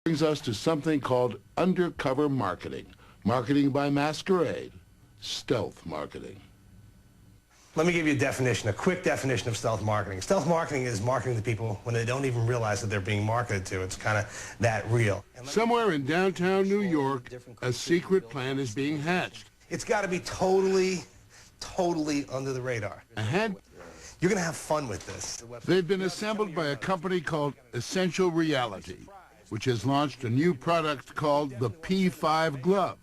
Brings us to something called undercover marketing. Marketing by masquerade. Stealth marketing. Let me give you a definition, a quick definition of stealth marketing. Stealth marketing is marketing to people when they don't even realize that they're being marketed to. It's kind of that real. Somewhere in downtown New York, a secret plan is being hatched. It's got to be totally under the radar. You're going to have fun with this. They've been assembled by a company called Essential Reality, which has launched a new product called the P5 Glove,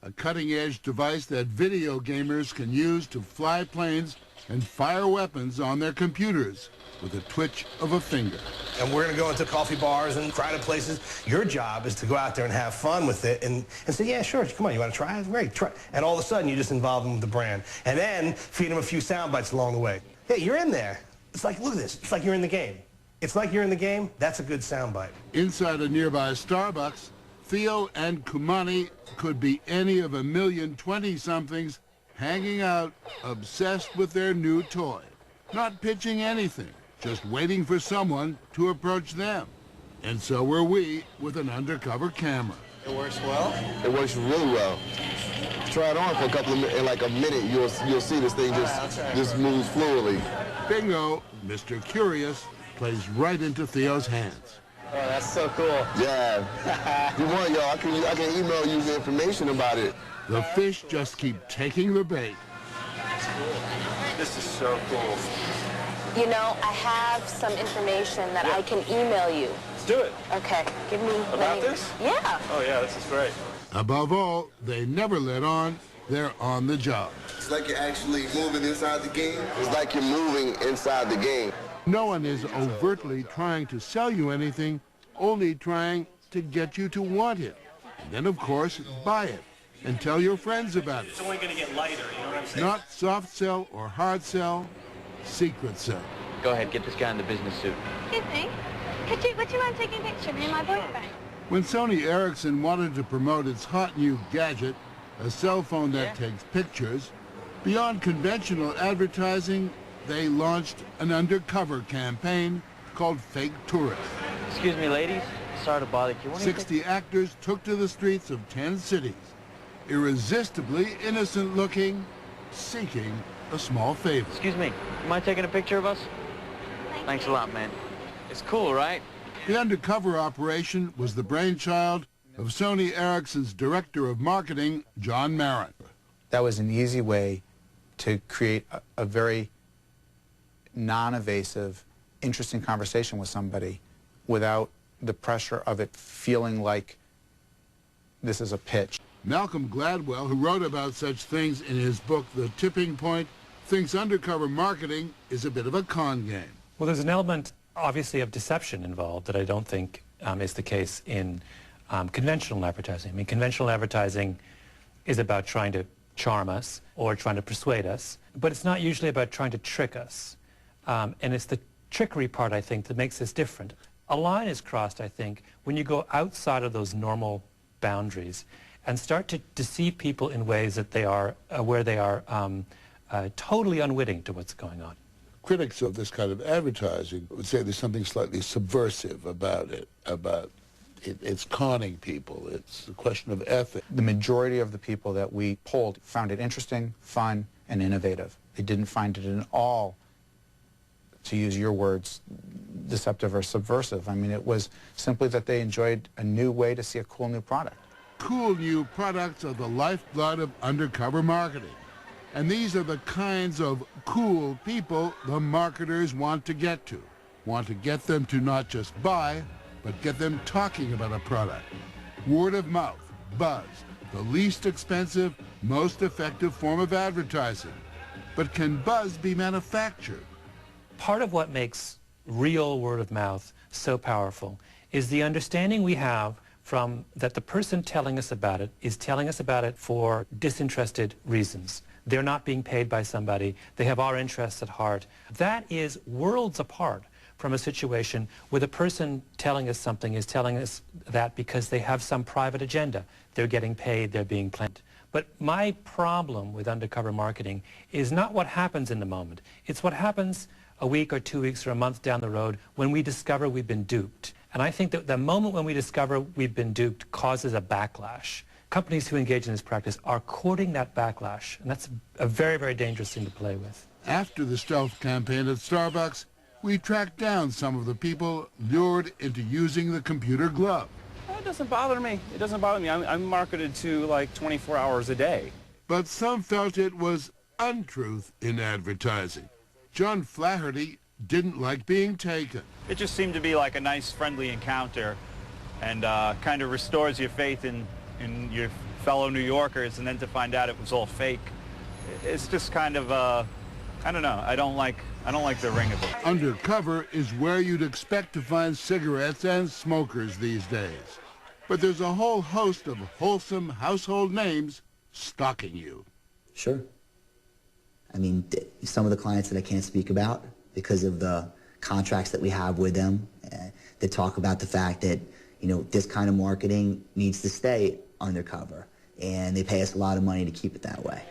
a cutting-edge device that video gamers can use to fly planes and fire weapons on their computers with a twitch of a finger. And we're going to go into coffee bars and crowded places. Your job is to go out there and have fun with it and say, yeah, sure, come on, you want to try it? Great, try. And all of a sudden, you just involve them with the brand. And then feed them a few sound bites along the way. Hey, you're in there. It's like, look at this. It's like you're in the game. It's like you're in the game. That's a good sound bite. Inside a nearby Starbucks, Theo and Kumani could be any of a million 20-somethings hanging out, obsessed with their new toy. Not pitching anything, just waiting for someone to approach them. And so were we with an undercover camera. It works well? It works really well. Try it on for a couple of minutes. In like a minute, you'll see this thing just moves fluidly. Bingo, Mr. Curious plays right into Theo's hands. Oh, that's so cool. Yeah. If you want, y'all, I can email you the information about it. The fish just keep taking the bait. This is so cool. You know, I have some information that I can email you. Let's do it. Okay, give me... About this? Yeah. Oh, yeah, this is great. Above all, they never let on. They're on the job. It's like you're actually moving inside the game. It's like you're moving inside the game. No one is overtly trying to sell you anything, only trying to get you to want it. And then, of course, buy it and tell your friends about it. It's only going to get lighter, you know what I'm saying? Not soft sell or hard sell, secret sell. Go ahead, get this guy in the business suit. Excuse me. Would you mind taking a picture of me and my boyfriend? When Sony Ericsson wanted to promote its hot new gadget, a cell phone that takes pictures, beyond conventional advertising, they launched an undercover campaign called Fake Tourist. Excuse me, ladies. Sorry to bother you. 60 actors took to the streets of 10 cities, irresistibly innocent-looking, seeking a small favor. Excuse me. You mind taking a picture of us? Thanks a lot, man. It's cool, right? The undercover operation was the brainchild of Sony Ericsson's director of marketing, John Marin. That was an easy way to create a very non-evasive, interesting conversation with somebody without the pressure of it feeling like this is a pitch. Malcolm Gladwell, who wrote about such things in his book, The Tipping Point, thinks undercover marketing is a bit of a con game. Well, there's an element, obviously, of deception involved that I don't think is the case in conventional advertising. I mean, conventional advertising is about trying to charm us or trying to persuade us, but it's not usually about trying to trick us. And it's the trickery part, I think, that makes this different. A line is crossed, I think, when you go outside of those normal boundaries and start to deceive people in ways that they are, where they are totally unwitting to what's going on. Critics of this kind of advertising would say there's something slightly subversive about it, it's conning people. It's a question of ethics. The majority of the people that we polled found it interesting, fun, and innovative. They didn't find it at all, to use your words, deceptive or subversive. I mean, it was simply that they enjoyed a new way to see a cool new product. Cool new products are the lifeblood of undercover marketing. And these are the kinds of cool people the marketers want to get to. Want to get them to not just buy, but get them talking about a product. Word of mouth, buzz, the least expensive, most effective form of advertising. But can buzz be manufactured? Part of what makes real word of mouth so powerful is the understanding we have from that the person telling us about it is telling us about it for disinterested reasons. They're not being paid by somebody. They have our interests at heart. That is worlds apart from a situation where the person telling us something is telling us that because they have some private agenda. They're getting paid, they're being planned. But my problem with undercover marketing is not what happens in the moment. It's what happens a week or 2 weeks or a month down the road when we discover we've been duped. And I think that the moment when we discover we've been duped causes a backlash. Companies who engage in this practice are courting that backlash, and that's a very, very dangerous thing to play with. After the stealth campaign at Starbucks, we tracked down some of the people lured into using the computer glove. It doesn't bother me. It doesn't bother me. I'm marketed to like 24 hours a day. But some felt it was untruth in advertising. John Flaherty didn't like being taken. It just seemed to be like a nice, friendly encounter and kind of restores your faith in your fellow New Yorkers, and then to find out it was all fake. It's just kind of, I don't know. I don't like the ring of it. Undercover is where you'd expect to find cigarettes and smokers these days. But there's a whole host of wholesome household names stalking you. Sure. I mean, some of the clients that I can't speak about because of the contracts that we have with them, that talk about the fact that, you know, this kind of marketing needs to stay undercover, and they pay us a lot of money to keep it that way.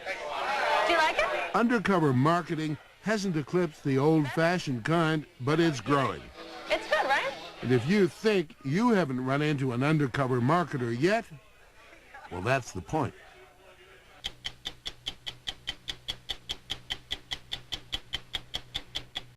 Do you like it? Undercover marketing hasn't eclipsed the old-fashioned kind, but it's growing. It's good, right? And if you think you haven't run into an undercover marketer yet, well, that's the point.